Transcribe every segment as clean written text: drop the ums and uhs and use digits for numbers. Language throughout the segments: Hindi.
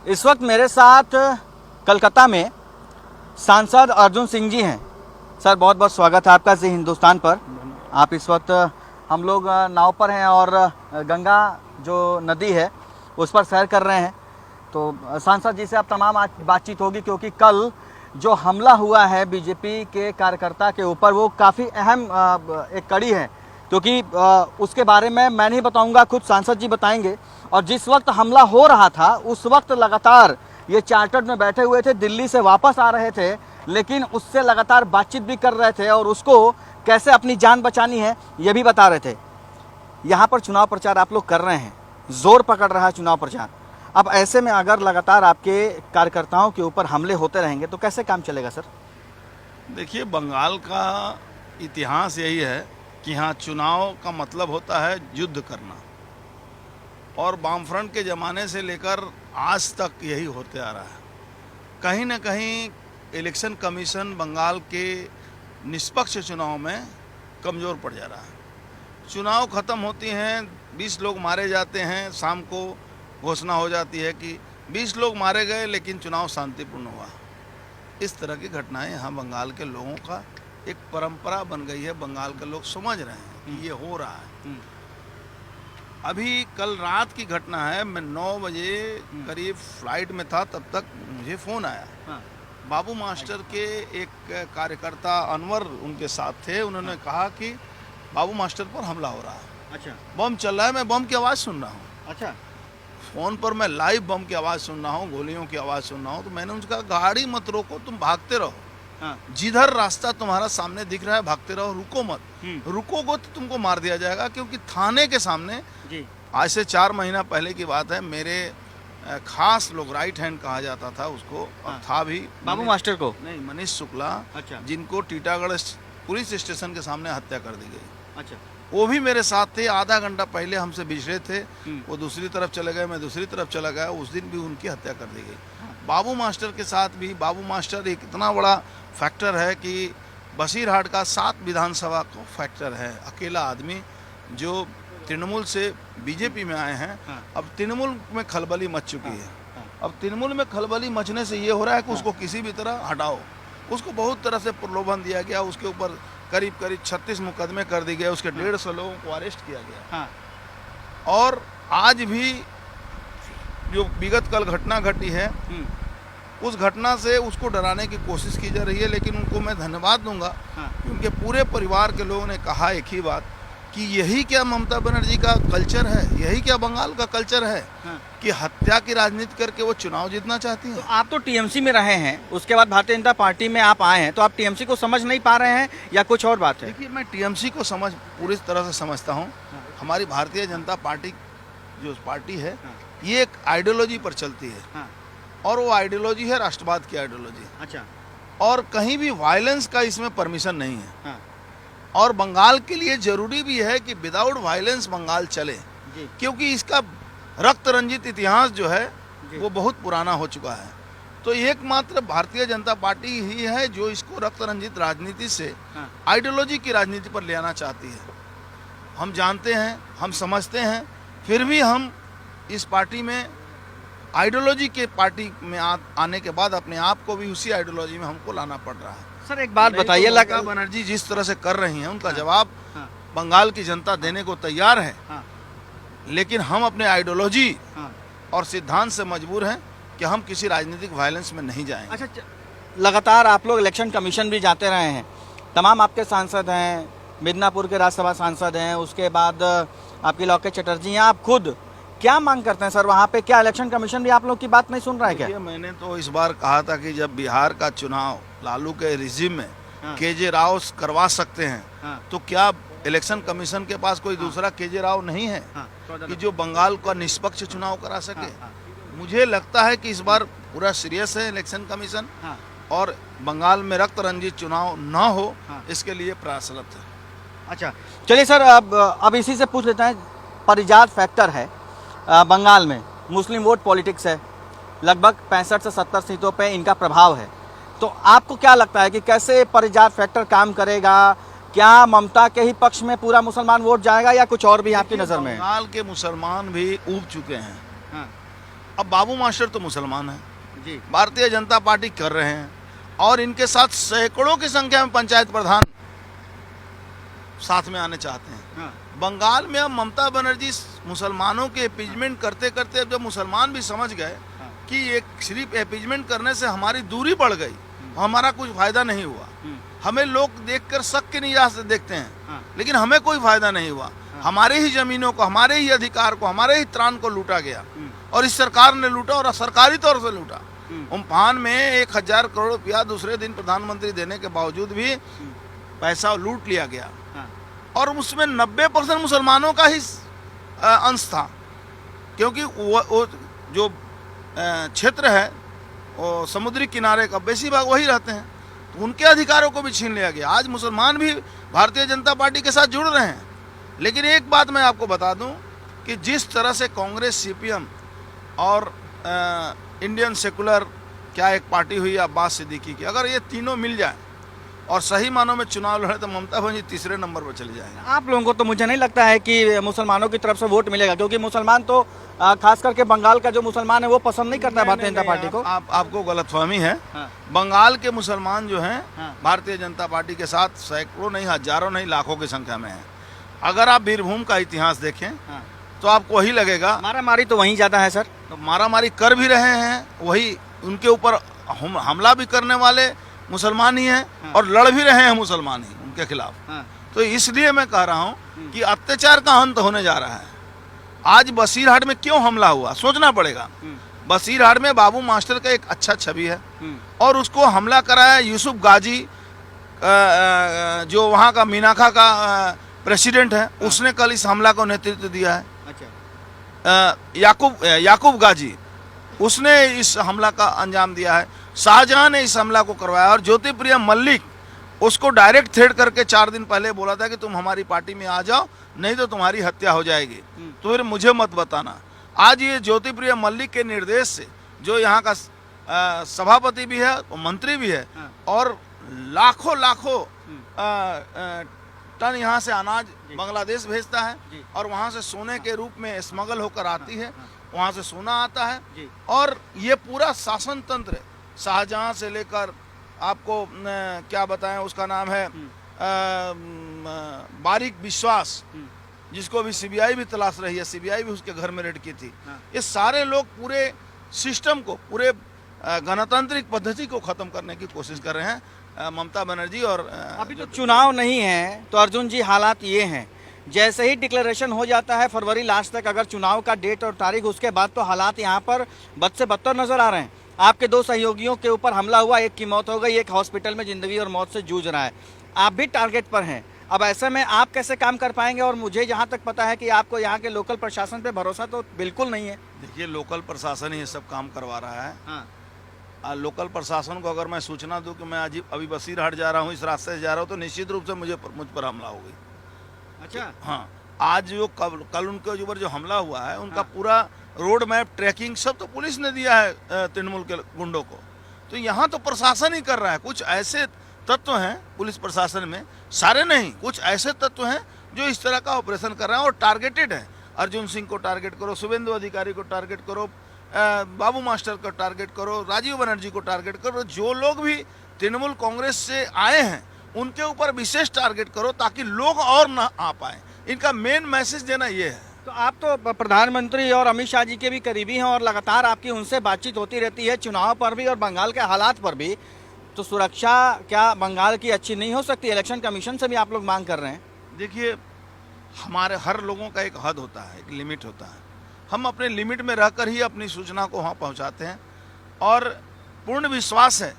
इस वक्त मेरे साथ कलकत्ता में सांसद अर्जुन सिंह जी हैं। सर बहुत बहुत स्वागत है आपका जी हिंदुस्तान पर। आप इस वक्त हम लोग नाव पर हैं और गंगा जो नदी है उस पर सैर कर रहे हैं। तो सांसद जी से अब तमाम आज बातचीत होगी, क्योंकि कल जो हमला हुआ है बीजेपी के कार्यकर्ता के ऊपर वो काफ़ी अहम एक कड़ी है, क्योंकि उसके बारे में मैं नहीं बताऊंगा, खुद सांसद जी बताएंगे। और जिस वक्त हमला हो रहा था उस वक्त लगातार ये चार्टर्ड में बैठे हुए थे, दिल्ली से वापस आ रहे थे, लेकिन उससे लगातार बातचीत भी कर रहे थे और उसको कैसे अपनी जान बचानी है ये भी बता रहे थे। यहाँ पर चुनाव प्रचार आप लोग कर रहे हैं, जोर पकड़ रहा है चुनाव प्रचार। अब ऐसे में अगर लगातार आपके कार्यकर्ताओं के ऊपर हमले होते रहेंगे तो कैसे काम चलेगा सर? देखिए, बंगाल का इतिहास यही है कि यहाँ चुनाव का मतलब होता है युद्ध करना, और वामफ्रंट के ज़माने से लेकर आज तक यही होते आ रहा है। कहीं ना कहीं इलेक्शन कमीशन बंगाल के निष्पक्ष चुनाव में कमज़ोर पड़ जा रहा है। चुनाव ख़त्म होती हैं, 20 लोग मारे जाते हैं, शाम को घोषणा हो जाती है कि 20 लोग मारे गए लेकिन चुनाव शांतिपूर्ण हुआ। इस तरह की घटनाएं यहाँ बंगाल के लोगों का एक परंपरा बन गई है। बंगाल के लोग समझ रहे हैं कि ये हो रहा है। अभी कल रात की घटना है, मैं 9 बजे करीब फ्लाइट में था, तब तक मुझे फ़ोन आया। बाबू मास्टर के एक कार्यकर्ता अनवर उनके साथ थे, उन्होंने कहा कि बाबू मास्टर पर हमला हो रहा है। अच्छा, बम चल रहा है, मैं बम की आवाज़ सुन रहा हूँ। अच्छा, फ़ोन पर मैं लाइव बम की आवाज़ सुन रहा हूँ, गोलियों की आवाज़ सुन रहा हूँ। तो मैंने उनसे कहा गाड़ी मत रोको, तुम भागते रहो। हाँ, जिधर रास्ता तुम्हारा सामने दिख रहा है भागते रहो, रुको मत। रुकोगे तो तुमको मार दिया जाएगा, क्योंकि थाने के सामने जी, आज से 4 महीना पहले की बात है, मेरे खास लोग, राइट हैंड कहा जाता था उसको, और हाँ, था भी बाबू मास्टर को। नहीं, मनीष शुक्ला, अच्छा, जिनको टीटागढ़ पुलिस स्टेशन के सामने हत्या कर दी गई, अच्छा, वो भी मेरे साथ थे। आधा घंटा पहले हमसे बिछड़े थे, हम्म, वो दूसरी तरफ चले गए, मैं दूसरी तरफ चला गया। उस दिन भी उनकी हत्या कर दी गई। बाबू मास्टर के साथ भी, बाबू मास्टर एक इतना बड़ा फैक्टर है कि बसीरहाट का 7 विधानसभा का फैक्टर है। अकेला आदमी जो तृणमूल से बीजेपी में आए हैं। हाँ, अब तृणमूल में खलबली मच चुकी है। हाँ, अब तृणमूल में खलबली मचने से ये हो रहा है कि उसको किसी भी तरह हटाओ। उसको बहुत तरह से प्रलोभन दिया गया, उसके ऊपर करीब करीब 36 मुकदमे कर दिए गए, उसके 150 लोगों को अरेस्ट किया गया। हाँ, और आज भी जो विगत कल घटना घटी है, उस घटना से उसको डराने की कोशिश की जा रही है। लेकिन उनको मैं धन्यवाद दूंगा हाँ, कि उनके पूरे परिवार के लोगों ने कहा एक ही बात कि यही क्या ममता बनर्जी का कल्चर है, यही क्या बंगाल का कल्चर है हाँ। कि हत्या की राजनीति करके वो चुनाव जीतना चाहती तो हैं। आप तो टीएमसी में रहे हैं, उसके बाद भारतीय जनता पार्टी में आप आए हैं, तो आप टीएमसी को समझ नहीं पा रहे हैं या कुछ और बात है? देखिए, मैं टीएमसी को पूरी तरह से समझता हूँ। हमारी भारतीय जनता पार्टी जो पार्टी है, ये एक आइडियोलॉजी पर चलती है, हाँ, और वो आइडियोलॉजी है राष्ट्रवाद की आइडियोलॉजी। अच्छा, और कहीं भी वायलेंस का इसमें परमिशन नहीं है। हाँ, और बंगाल के लिए जरूरी भी है कि विदाउट वायलेंस बंगाल चले, जी, क्योंकि इसका रक्त रंजित इतिहास जो है जी, वो बहुत पुराना हो चुका है। तो एकमात्र भारतीय जनता पार्टी ही है जो इसको रक्त रंजित राजनीति से हाँ, आइडियोलॉजी की राजनीति पर ले आना चाहती है। हम जानते हैं, हम समझते हैं, फिर भी हम इस पार्टी में आइडियोलॉजी के पार्टी में आने के बाद अपने आप को भी उसी आइडियोलॉजी में हमको लाना पड़ रहा है। सर एक बात नहीं बताइए, तो ममता बनर्जी जिस तरह से कर रही हैं, उनका हाँ, जवाब हाँ, बंगाल की जनता देने को तैयार है। हाँ, लेकिन हम अपने आइडियोलॉजी हाँ, और सिद्धांत से मजबूर हैं कि हम किसी राजनीतिक वायलेंस में नहीं जाएंगे। अच्छा, लगातार आप लोग इलेक्शन कमीशन भी जाते रहे हैं, तमाम आपके सांसद हैं, मिदनापुर के राज्यसभा सांसद हैं, उसके बाद आपकी लौकेट चटर्जी हैं, आप खुद क्या मांग करते हैं सर वहाँ पे? क्या इलेक्शन कमीशन भी आप लोग की बात नहीं सुन रहा है क्या? देखिए, मैंने तो इस बार कहा था कि जब बिहार का चुनाव लालू के रिजिम में हाँ, केजे राव करवा सकते हैं, हाँ, तो क्या इलेक्शन कमीशन के पास कोई दूसरा केजे राव नहीं है हाँ, कि जो बंगाल का निष्पक्ष चुनाव करा सके? हाँ, हाँ, मुझे लगता है कि इस बार पूरा सीरियस है इलेक्शन कमीशन, हाँ, और बंगाल में रक्त रंजित चुनाव ना हो, हाँ। इसके लिए प्रयासरत है। अच्छा, चलिए सर, अब इसी से पूछ लेते हैं। परिजात फैक्टर है बंगाल में, मुस्लिम वोट पॉलिटिक्स है, लगभग 65 से 70 सीटों पे इनका प्रभाव है। तो आपको क्या लगता है कि कैसे परिजात फैक्टर काम करेगा? क्या ममता के ही पक्ष में पूरा मुसलमान वोट जाएगा या कुछ और भी आपकी नज़र में है? बंगाल के मुसलमान भी ऊब चुके हैं। हाँ, अब बाबू मास्टर तो मुसलमान है, जी भारतीय जनता पार्टी कर रहे हैं, और इनके साथ सैकड़ों की संख्या में पंचायत प्रधान साथ में आने चाहते हैं। हाँ, बंगाल में अब ममता बनर्जी मुसलमानों के एपीजमेंट करते करते अब जब मुसलमान भी समझ गए हाँ, कि एक सिर्फ एपीजमेंट करने से हमारी दूरी बढ़ गई, हमारा कुछ फायदा नहीं हुआ। हमें लोग देखकर शक की निगाह से देखते हैं, हाँ, लेकिन हमें कोई फायदा नहीं हुआ। हमारे ही जमीनों को, हमारे ही अधिकार को, हमारे ही त्राण को लूटा गया, और इस सरकार ने लूटा, और सरकारी तौर से लूटा। उम्फान में 1000 करोड़ रुपया दूसरे दिन प्रधानमंत्री देने के बावजूद भी पैसा लूट लिया गया, हाँ, और उसमें 90% मुसलमानों का ही अंश था, क्योंकि वो जो क्षेत्र है वो समुद्री किनारे का बेसी भाग वही रहते हैं, तो उनके अधिकारों को भी छीन लिया गया। आज मुसलमान भी भारतीय जनता पार्टी के साथ जुड़ रहे हैं। लेकिन एक बात मैं आपको बता दूं कि जिस तरह से कांग्रेस, सीपीएम और इंडियन सेकुलर क्या एक पार्टी हुई अब्बास सिद्दीकी की, अगर ये तीनों मिल जाए और सही मानों में चुनाव लड़े तो ममता बनर्जी तीसरे नंबर पर चले जाएंगे। आप लोगों को तो मुझे नहीं लगता है कि मुसलमानों की तरफ से वोट मिलेगा, क्योंकि मुसलमान तो खास करके बंगाल का जो मुसलमान है वो पसंद नहीं करता है भारतीय जनता पार्टी को। आपको गलतफहमी है। हाँ, बंगाल के मुसलमान जो हैं हाँ, भारतीय जनता पार्टी के साथ सैकड़ों नहीं, हजारों नहीं, लाखों की संख्या में है। अगर आप बीरभूम का इतिहास देखें हाँ, तो आपको वही लगेगा। मारामारी तो वहीं ज़्यादा है सर। तो मारामारी कर भी रहे हैं, वही उनके ऊपर हमला भी करने वाले मुसलमान ही हैं, हाँ, और लड़ भी रहे हैं मुसलमान ही उनके खिलाफ। हाँ, तो इसलिए मैं कह रहा हूँ कि अत्याचार का अंत होने जा रहा है। आज बसीरहाट में क्यों हमला हुआ, सोचना पड़ेगा। बसीरहाट में बाबू मास्टर का एक अच्छा छवि है, और उसको हमला कराया यूसुफ गाजी, जो वहाँ का मीनाखा का प्रेसिडेंट है, उसने कल इस हमला को नेतृत्व दिया है। अच्छा, याकूब गाजी, उसने इस हमला का अंजाम दिया है। शाहजहां ने इस हमला को करवाया, और ज्योति प्रिया मल्लिक उसको डायरेक्ट थ्रेट करके 4 दिन पहले बोला था कि तुम हमारी पार्टी में आ जाओ, नहीं तो तुम्हारी हत्या हो जाएगी। तो फिर मुझे मत बताना। आज ये ज्योति प्रिया मल्लिक के निर्देश से, जो यहाँ का सभापति भी है, मंत्री भी है, और लाखों लाखों टन यहाँ से अनाज बांग्लादेश भेजता है, और वहाँ से सोने के रूप में स्मगल होकर आती है, वहाँ से सोना आता है। और ये पूरा शासन तंत्र शाहजहां से लेकर आपको क्या बताएं, उसका नाम है बारिक विश्वास, जिसको भी सीबीआई भी तलाश रही है, सीबीआई भी उसके घर में रेड की थी। ये सारे लोग पूरे सिस्टम को, पूरे गणतांत्रिक पद्धति को खत्म करने की कोशिश कर रहे हैं ममता बनर्जी। और अभी तो चुनाव नहीं है, तो अर्जुन जी हालात ये हैं, जैसे ही डिक्लेरेशन हो जाता है फरवरी लास्ट तक, अगर चुनाव का डेट और तारीख, उसके बाद तो हालात यहाँ पर बद से बदतर नजर आ रहे हैं। आपके 2 सहयोगियों के ऊपर हमला हुआ, एक की मौत हो गई, एक हॉस्पिटल में जिंदगी और मौत से जूझ रहा है। आप भी टारगेट पर हैं। अब ऐसे में आप कैसे काम कर पाएंगे? और मुझे जहाँ तक पता है कि आपको यहाँ के लोकल प्रशासन पे भरोसा तो बिल्कुल नहीं है। देखिए, लोकल प्रशासन ही ये सब काम करवा रहा है। हाँ, लोकल प्रशासन को अगर मैं सूचना दूं कि मैं आज अभी बसीरहाट जा रहा हूं, इस रास्ते से जा रहा हूं, तो निश्चित रूप से मुझ पर हमला हो गई। अच्छा, हाँ, आज जो कल उनके ऊपर जो हमला हुआ है, उनका पूरा रोड मैप, ट्रैकिंग सब तो पुलिस ने दिया है तृणमूल के गुंडों को। तो यहाँ तो प्रशासन ही कर रहा है। कुछ ऐसे तत्व हैं पुलिस प्रशासन में, सारे नहीं, कुछ ऐसे तत्व हैं जो इस तरह का ऑपरेशन कर रहे हैं और टारगेटेड है। अर्जुन सिंह को टारगेट करो, शुभेंदु अधिकारी को टारगेट करो, बाबू मास्टर को टारगेट करो, राजीव बनर्जी को टारगेट करो। जो लोग भी तृणमूल कांग्रेस से आए हैं उनके ऊपर विशेष टारगेट करो, ताकि लोग और ना आ पाए। इनका मेन मैसेज देना ये है। तो आप तो प्रधानमंत्री और अमित शाह जी के भी करीबी हैं, और लगातार आपकी उनसे बातचीत होती रहती है, चुनाव पर भी और बंगाल के हालात पर भी। तो सुरक्षा क्या बंगाल की अच्छी नहीं हो सकती? इलेक्शन कमीशन से भी आप लोग मांग कर रहे हैं। देखिए, हमारे हर लोगों का एक हद होता है, एक लिमिट होता है। हम अपने लिमिट में रहकर ही अपनी सूचना को वहाँ पहुँचाते हैं, और पूर्ण विश्वास है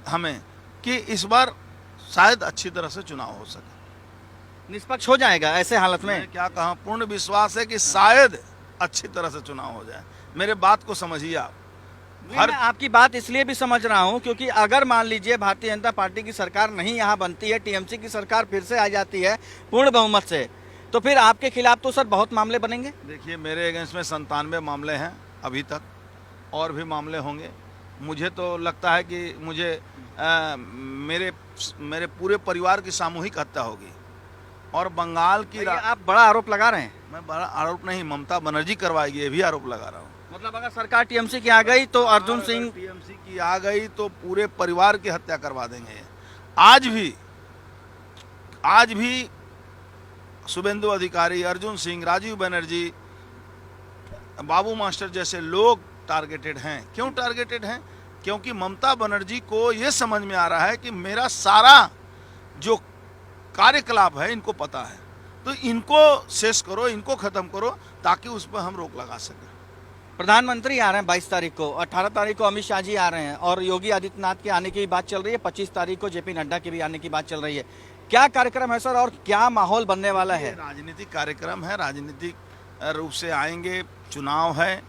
हमें कि इस बार शायद अच्छी तरह से चुनाव हो सके, निष्पक्ष हो जाएगा ऐसे हालत में। क्या कहा, पूर्ण विश्वास है कि शायद अच्छी तरह से चुनाव हो जाए। मेरे बात को समझिए आप। मैं आपकी बात इसलिए भी समझ रहा हूं क्योंकि अगर मान लीजिए भारतीय जनता पार्टी की सरकार नहीं यहाँ बनती है, टीएमसी की सरकार फिर से आ जाती है पूर्ण बहुमत से, तो फिर आपके खिलाफ तो सर बहुत मामले बनेंगे। देखिए, मेरे अगेंस्ट में 97 मामले हैं अभी तक, और भी मामले होंगे। मुझे तो लगता है कि मुझे मेरे पूरे परिवार की सामूहिक हत्या होगी, और बंगाल की आप बड़ा आरोप लगा रहे हैं। मैं बड़ा आरोप नहीं, ममता बनर्जी करवाएगी, ये भी आरोप लगा रहा हूँ। मतलब अगर सरकार टीएमसी की आ गई तो अर्जुन सिंह टीएमसी की आ गई तो पूरे परिवार की हत्या करवा देंगे। आज भी शुभेंदु अधिकारी, अर्जुन सिंह, राजीव बनर्जी, बाबू मास्टर जैसे लोग टारगेटेड हैं। क्यों टारगेटेड हैं? क्योंकि ममता बनर्जी को ये समझ में आ रहा है कि मेरा सारा जो कार्यकलाप है इनको पता है, तो इनको शेष करो, इनको खत्म करो, ताकि उस पर हम रोक लगा सकें। प्रधानमंत्री आ रहे हैं 22 तारीख को, 18 तारीख को अमित शाह जी आ रहे हैं और योगी आदित्यनाथ के आने की बात चल रही है, 25 तारीख को जेपी नड्डा के भी आने की बात चल रही है। क्या कार्यक्रम है सर और क्या माहौल बनने वाला है? राजनीतिक कार्यक्रम है, राजनीतिक रूप से आएंगे। चुनाव है,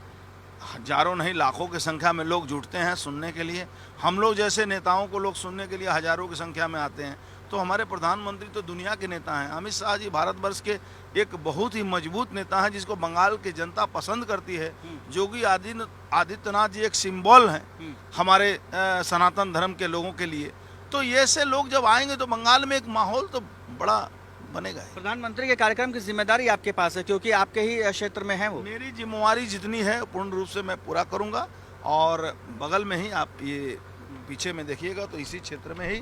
हजारों नहीं लाखों की संख्या में लोग जुटते हैं सुनने के लिए। हम लोग जैसे नेताओं को लोग सुनने के लिए हजारों की संख्या में आते हैं, तो हमारे प्रधानमंत्री तो दुनिया के नेता हैं। अमित शाह जी भारतवर्ष के एक बहुत ही मजबूत नेता हैं, जिसको बंगाल की जनता पसंद करती है। योगी आदित्यनाथ जी एक सिंबल हैं हमारे सनातन धर्म के लोगों के लिए। तो ये ऐसे लोग जब आएंगे तो बंगाल में एक माहौल तो बड़ा बनेगा। प्रधानमंत्री के कार्यक्रम की जिम्मेदारी आपके पास है, क्योंकि आपके ही क्षेत्र में है वो। मेरी जिम्मेवारी जितनी है पूर्ण रूप से मैं पूरा करूंगा। और बगल में ही आप ये पीछे में देखिएगा तो इसी क्षेत्र में ही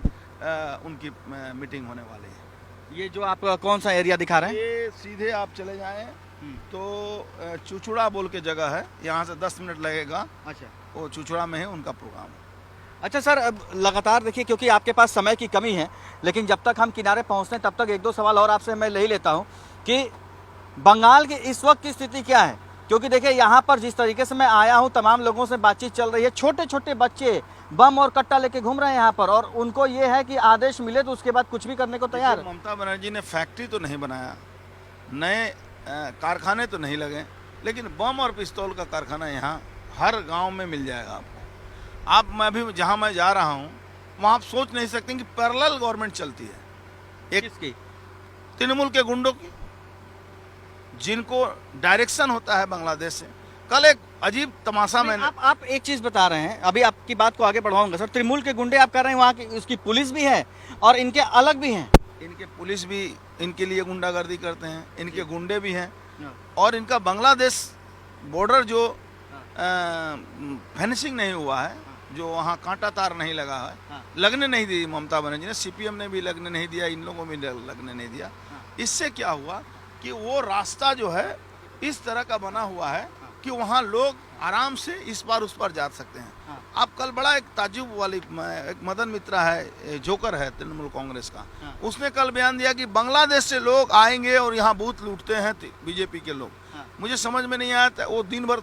उनकी मीटिंग होने वाली है। ये जो आप कौन सा एरिया दिखा रहे हैं? ये सीधे आप चले जाएं तो चुचुड़ा बोल के जगह है, यहाँ से 10 मिनट लगेगा। अच्छा, वो चुचुड़ा में है उनका प्रोग्राम है। अच्छा सर, अब लगातार देखिए, क्योंकि आपके पास समय की कमी है, लेकिन जब तक हम किनारे पहुंचते हैं तब तक एक दो सवाल और आपसे मैं ले ही लेता हूं कि बंगाल की इस वक्त की स्थिति क्या है। क्योंकि देखिए यहाँ पर जिस तरीके से मैं आया हूँ, तमाम लोगों से बातचीत चल रही है, छोटे छोटे बच्चे बम और कट्टा लेके घूम रहे हैं यहाँ पर, और उनको ये है कि आदेश मिले तो उसके बाद कुछ भी करने को तैयार। ममता बनर्जी ने फैक्ट्री तो नहीं बनाया, नए कारखाने तो नहीं लगे, लेकिन बम और पिस्तौल का कारखाना यहाँ हर गांव में मिल जाएगा आपको। मैं भी जहाँ मैं जा रहा हूँ वहाँ आप सोच नहीं सकते कि पैरेलल गवर्नमेंट चलती है। एक किसकी? तृणमूल के गुंडों की, जिनको डायरेक्शन होता है बांग्लादेश से। कल एक अजीब तमाशा मैंने आप एक चीज बता रहे हैं, अभी आपकी बात को आगे बढ़ाऊंगा सर। तृणमूल के गुंडे आप कह रहे हैं, वहाँ की उसकी पुलिस भी है और इनके अलग भी हैं। इनके पुलिस भी इनके लिए गुंडागर्दी करते हैं, इनके गुंडे भी हैं। और इनका बांग्लादेश बॉर्डर जो फिनिशिंग नहीं हुआ है, जो वहाँ कांटा तार नहीं लगा है, लगने नहीं दी ममता बनर्जी ने, सीपीएम ने भी लगने नहीं दिया, इन लोगों भी लगने नहीं दिया। इससे क्या हुआ कि वो रास्ता जो है इस तरह का बना हुआ है कि वहाँ लोग आराम से इस पार उस पार जा सकते हैं। आप कल बड़ा एक ताज्जुब वाली, एक मदन मित्रा है, जोकर है तृणमूल कांग्रेस का, उसने कल बयान दिया कि बांग्लादेश से लोग आएंगे और यहाँ बूथ लूटते हैं बीजेपी के लोग। मुझे समझ में नहीं आया, वो दिन भर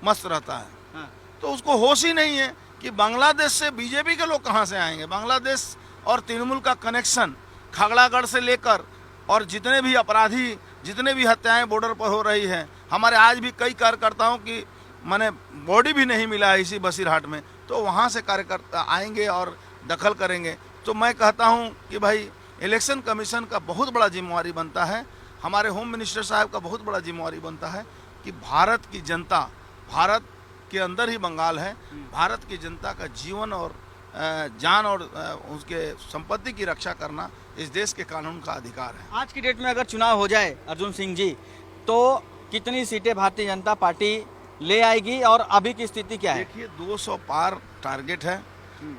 मस्त रहता है, तो उसको होश ही नहीं है कि बांग्लादेश से बीजेपी के लोग कहाँ से आएंगे। बांग्लादेश और तृणमूल का कनेक्शन खागड़ागढ़ से लेकर और जितने भी अपराधी, जितने भी हत्याएं बॉर्डर पर हो रही हैं, हमारे आज भी कई कार्यकर्ताओं की मैंने बॉडी भी नहीं मिला है इसी बसीरहाट में, तो वहाँ से कार्यकर्ता आएंगे और दखल करेंगे। तो मैं कहता हूँ कि भाई इलेक्शन कमीशन का बहुत बड़ा जिम्मेवारी बनता है, हमारे होम मिनिस्टर साहब का बहुत बड़ा जिम्मेवारी बनता है कि भारत की जनता, भारत के अंदर ही बंगाल है, भारत की जनता का जीवन और जान और उसके संपत्ति की रक्षा करना इस देश के कानून का अधिकार है। आज की डेट में अगर चुनाव हो जाए अर्जुन सिंह जी, तो कितनी सीटें भारतीय जनता पार्टी ले आएगी और अभी की स्थिति क्या है? देखिए 200 पार टारगेट है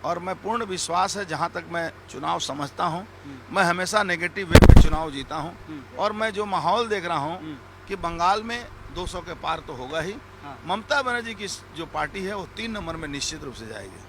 और मैं पूर्ण विश्वास है, जहाँ तक मैं चुनाव समझता हूँ, मैं हमेशा नेगेटिव वे में चुनाव जीता हूँ और मैं जो माहौल देख रहा हूँ कि बंगाल में 200 के पार तो होगा ही। ममता बनर्जी की जो पार्टी है वो 3 नंबर में निश्चित रूप से जाएगी।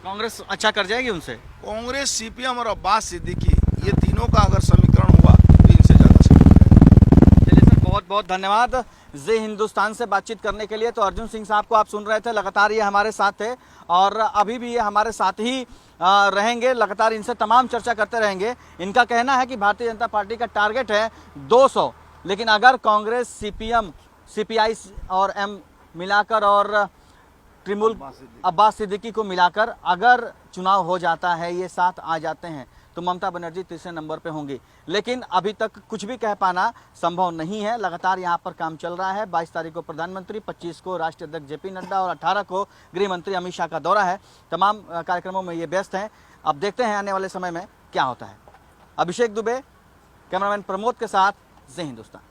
कांग्रेस अच्छा कर जाएगी उनसे? कांग्रेस, सीपीएम और अब्बास सिद्दीकी, ये तीनों का अगर समीकरण हुआ तो इनसे ज्यादा समीकरण। चलिए सर, बहुत बहुत धन्यवाद जी हिंदुस्तान से बातचीत करने के लिए। तो अर्जुन सिंह साहब को आप सुन रहे थे, लगातार ये हमारे साथ थे और अभी भी ये हमारे साथ ही रहेंगे, लगातार इनसे तमाम चर्चा करते रहेंगे। इनका कहना है कि भारतीय जनता पार्टी का टारगेट है 200, लेकिन अगर कांग्रेस, सीपीएम, सीपीआई और एम मिलाकर और तृणमूल अब्बास सिद्दीकी को मिलाकर अगर चुनाव हो जाता है, ये साथ आ जाते हैं, तो ममता बनर्जी तीसरे नंबर पे होंगी। लेकिन अभी तक कुछ भी कह पाना संभव नहीं है। लगातार यहाँ पर काम चल रहा है। 22 तारीख को प्रधानमंत्री, 25 को राष्ट्रीय अध्यक्ष जेपी नड्डा और 18 को गृह मंत्री अमित शाह का दौरा है। तमाम कार्यक्रमों में ये व्यस्त हैं। अब देखते हैं आने वाले समय में क्या होता है। अभिषेक दुबे, कैमरामैन प्रमोद के साथ, जय हिंदुस्तान।